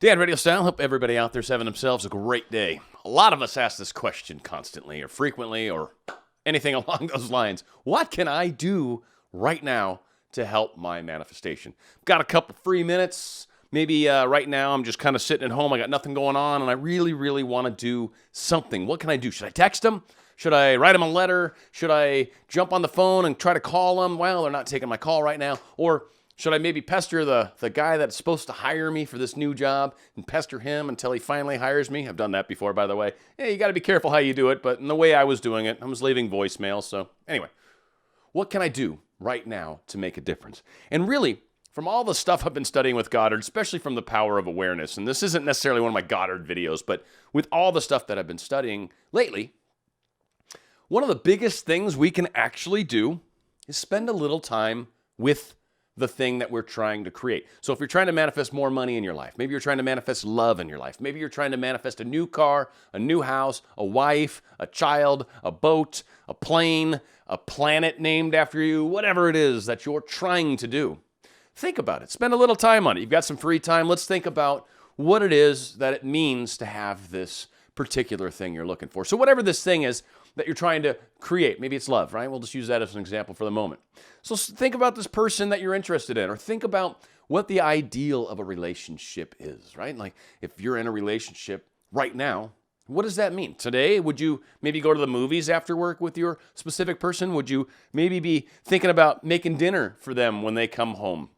Dan, RadioStyle. Hope everybody out there's having themselves a great day. A lot of us ask this question constantly or frequently or anything along those lines. What can I do right now to help my manifestation? Got a couple free minutes. Maybe right now I'm just kind of sitting at home. I got nothing going on and I really want to do something. What can I do? Should I text them? Should I write them a letter? Should I jump on the phone and try to call them? Well, they're not taking my call right now. Or should I maybe pester the guy that's supposed to hire me for this new job and pester him until he finally hires me? I've done that before, by the way. Hey, you got to be careful how you do it, but in the way I was doing it, I was leaving voicemail. So anyway, what can I do right now to make a difference? And really, from all the stuff I've been studying with Goddard, especially from the power of awareness, and this isn't necessarily one of my Goddard videos, but with all the stuff that I've been studying lately, one of the biggest things we can actually do is spend a little time with the thing that we're trying to create. So if you're trying to manifest more money in your life, maybe you're trying to manifest love in your life, maybe you're trying to manifest a new car, a new house, a wife, a child, a boat, a plane, a planet named after you, whatever it is that you're trying to do. Think about it. Spend a little time on it. You've got some free time. Let's think about what it is that it means to have this particular thing you're looking for. So whatever this thing is that you're trying to create, maybe it's love, right? We'll just use that as an example for the moment. So think about this person that you're interested in, or think about what the ideal of a relationship is, right? Like if you're in a relationship right now, what does that mean? Today, would you maybe go to the movies after work with your specific person? Would you maybe be thinking about making dinner for them when they come home?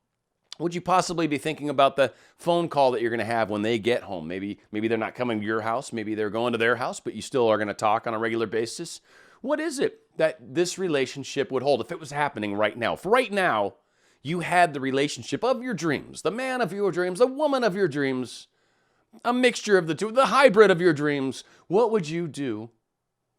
Would you possibly be thinking about the phone call that you're going to have when they get home? Maybe they're not coming to your house. Maybe they're going to their house, but you still are going to talk on a regular basis. What is it that this relationship would hold if it was happening right now? If right now you had the relationship of your dreams, the man of your dreams, the woman of your dreams, a mixture of the two, the hybrid of your dreams, what would you do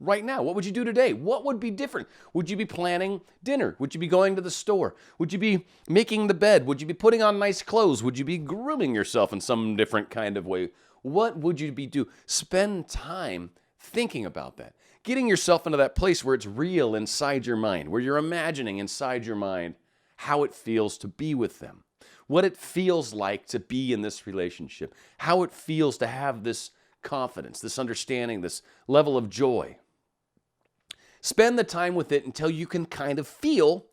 right now? What would you do today? What would be different? Would you be planning dinner? Would you be going to the store? Would you be making the bed? Would you be putting on nice clothes? Would you be grooming yourself in some different kind of way? What would you be do? Spend time thinking about that. Getting yourself into that place where it's real inside your mind, where you're imagining inside your mind how it feels to be with them, what it feels like to be in this relationship, how it feels to have this confidence, this understanding, this level of joy. Spend the time with it until you can kind of feel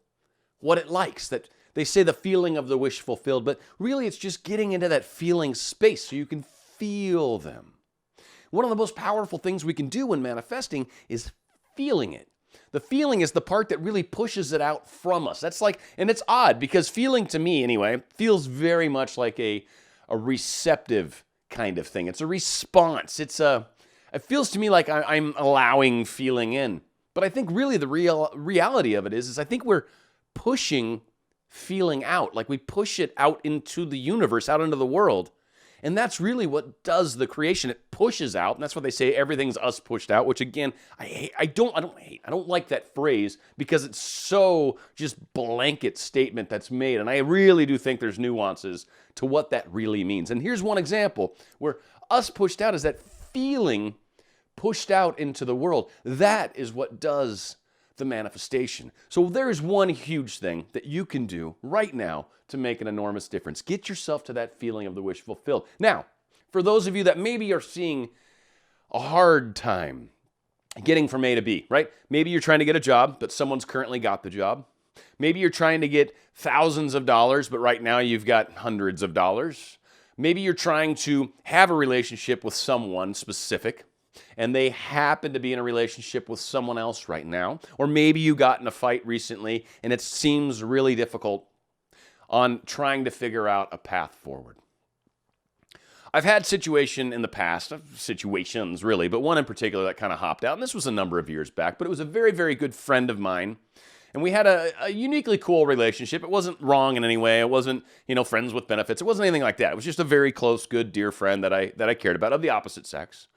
what it likes. That they say the feeling of the wish fulfilled, but really it's just getting into that feeling space so you can feel them. One of the most powerful things we can do when manifesting is feeling it. The feeling is the part that really pushes it out from us. That's like, and it's odd because feeling to me anyway, feels very much like a receptive kind of thing. It's a response. It feels to me like I'm allowing feeling in. But I think really the reality of it is I think we're pushing feeling out. Like we push it out into the universe, out into the world. And that's really what does the creation. It pushes out. And that's what they say, everything's us pushed out, which again, I don't like that phrase because it's so just blanket statement that's made. And I really do think there's nuances to what that really means. And here's one example where us pushed out is that feeling pushed out into the world. That is what does the manifestation. So there's one huge thing that you can do right now to make an enormous difference. Get yourself to that feeling of the wish fulfilled. Now, for those of you that maybe are seeing a hard time getting from A to B, right? Maybe you're trying to get a job, but someone's currently got the job. Maybe you're trying to get thousands of dollars, but right now you've got hundreds of dollars. Maybe you're trying to have a relationship with someone specific, and they happen to be in a relationship with someone else right now. Or maybe you got in a fight recently and it seems really difficult on trying to figure out a path forward. I've had situations in the past, situations really, but one in particular that kind of hopped out, and this was a number of years back, but it was a very, very good friend of mine, and we had a uniquely cool relationship. It wasn't wrong in any way. It wasn't, friends with benefits. It wasn't anything like that. It was just a very close, good, dear friend that I cared about, of the opposite sex.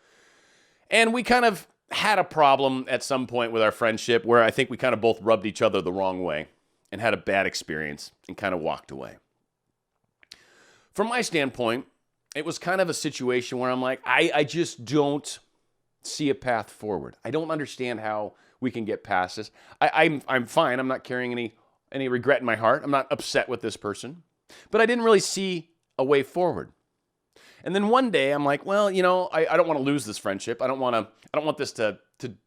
And we kind of had a problem at some point with our friendship where I think we kind of both rubbed each other the wrong way and had a bad experience and kind of walked away. From my standpoint, it was kind of a situation where I'm like, I just don't see a path forward. I don't understand how we can get past this. I'm fine. I'm not carrying any regret in my heart. I'm not upset with this person. But I didn't really see a way forward. And then one day I'm like, well, I don't want to lose this friendship. I don't want this to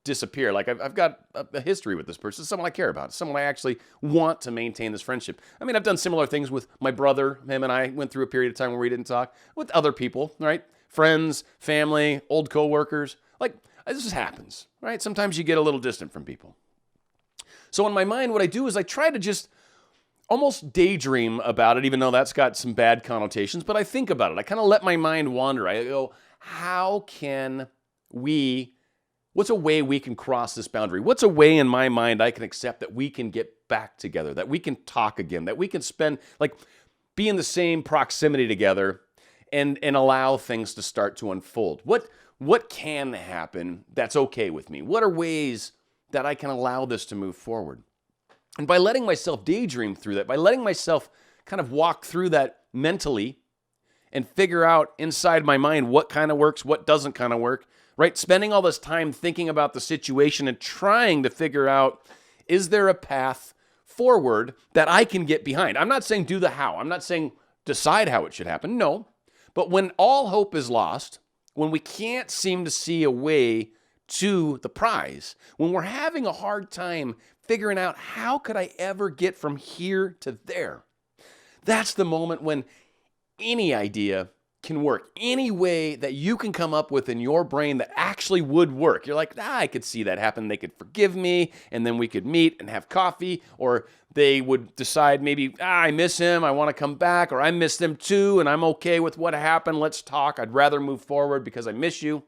disappear. Like I've got a history with this person, someone I care about, someone I actually want to maintain this friendship. I mean, I've done similar things with my brother. Him and I went through a period of time where we didn't talk, with other people, right? Friends, family, old coworkers. Like, this just happens, right? Sometimes you get a little distant from people. So in my mind, what I do is I try to just almost daydream about it, even though that's got some bad connotations, but I think about it. I kind of let my mind wander. I go, what's a way we can cross this boundary? What's a way in my mind I can accept that we can get back together, that we can talk again, that we can be in the same proximity together and allow things to start to unfold? What can happen that's okay with me? What are ways that I can allow this to move forward? And by letting myself daydream through that, by letting myself kind of walk through that mentally and figure out inside my mind what kind of works, what doesn't kind of work, right? Spending all this time thinking about the situation and trying to figure out, is there a path forward that I can get behind? I'm not saying do the how. I'm not saying decide how it should happen. No. But when all hope is lost, when we can't seem to see a way to the prize, when we're having a hard time figuring out how could I ever get from here to there, that's the moment when any idea can work. Any way that you can come up with in your brain that actually would work. You're like, I could see that happen. They could forgive me, and then we could meet and have coffee, or they would decide maybe, I miss him, I want to come back, or I miss them too, and I'm okay with what happened. Let's talk. I'd rather move forward because I miss you.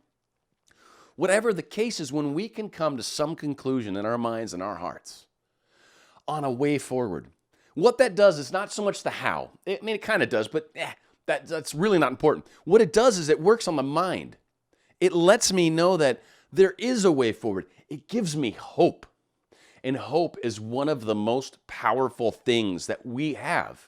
Whatever the case is, when we can come to some conclusion in our minds and our hearts on a way forward, what that does is not so much the how. I mean, it kind of does, but that's really not important. What it does is it works on the mind. It lets me know that there is a way forward. It gives me hope. And hope is one of the most powerful things that we have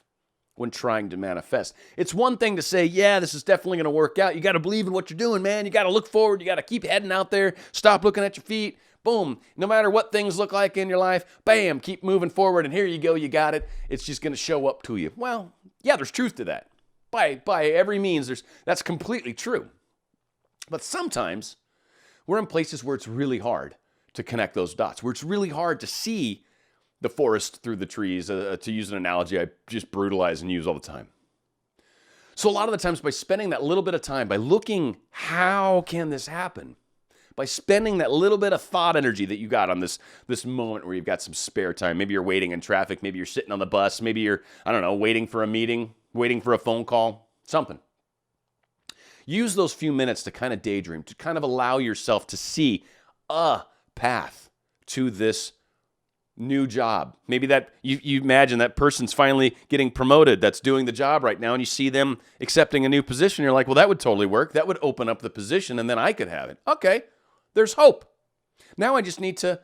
when trying to manifest. It's one thing to say, yeah, this is definitely going to work out. You got to believe in what you're doing, man. You got to look forward. You got to keep heading out there. Stop looking at your feet. Boom. No matter what things look like in your life, bam, keep moving forward. And here you go. You got it. It's just going to show up to you. Well, yeah, there's truth to that. By every means, that's completely true. But sometimes we're in places where it's really hard to connect those dots, where it's really hard to see the forest through the trees, to use an analogy I just brutalize and use all the time. So a lot of the times, by spending that little bit of time, by looking, how can this happen? By spending that little bit of thought energy that you got on this moment where you've got some spare time. Maybe you're waiting in traffic. Maybe you're sitting on the bus. Maybe you're, waiting for a meeting, waiting for a phone call, something. Use those few minutes to kind of daydream, to kind of allow yourself to see a path to this new job. Maybe that you imagine that person's finally getting promoted, that's doing the job right now, and you see them accepting a new position. You're like, well, that would totally work. That would open up the position, and then I could have it. Okay, there's hope. Now I just need to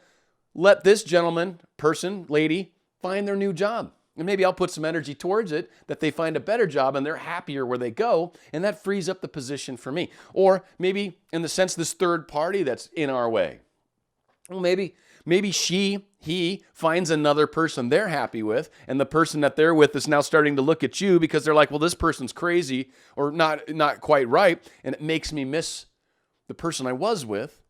let this gentleman, person, lady, find their new job. And maybe I'll put some energy towards it, that they find a better job and they're happier where they go, and that frees up the position for me. Or maybe in the sense, this third party that's in our way. Well, maybe he finds another person they're happy with, and the person that they're with is now starting to look at you because they're like, well, this person's crazy or not quite right, and it makes me miss the person I was with.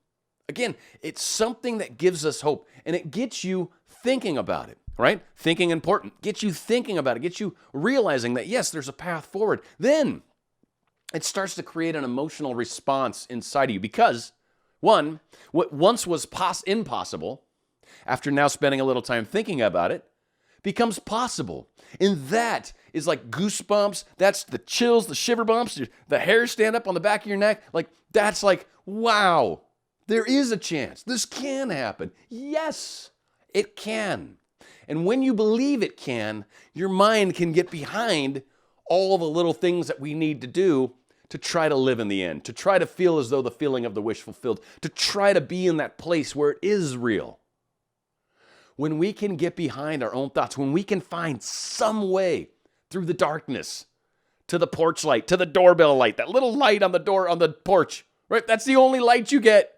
Again, it's something that gives us hope, and it gets you thinking about it, right? Thinking important. Gets you thinking about it. Gets you realizing that, yes, there's a path forward. Then it starts to create an emotional response inside of you because, one, what once was impossible, after now spending a little time thinking about it, becomes possible. And that is like goosebumps. That's the chills, the shiver bumps, the hairs stand up on the back of your neck. Like, that's like, wow, there is a chance. This can happen. Yes, it can. And when you believe it can, your mind can get behind all the little things that we need to do to try to live in the end, to try to feel as though the feeling of the wish fulfilled, to try to be in that place where it is real. When we can get behind our own thoughts, when we can find some way through the darkness to the porch light, to the doorbell light, that little light on the door, on the porch, right? That's the only light you get.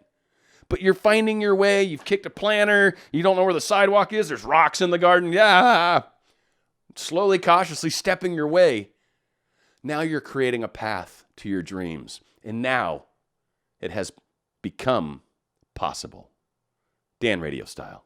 But you're finding your way. You've kicked a planter. You don't know where the sidewalk is. There's rocks in the garden. Yeah. Slowly, cautiously stepping your way Now you're creating a path to your dreams. And now it has become possible. Dan, RadioStyle.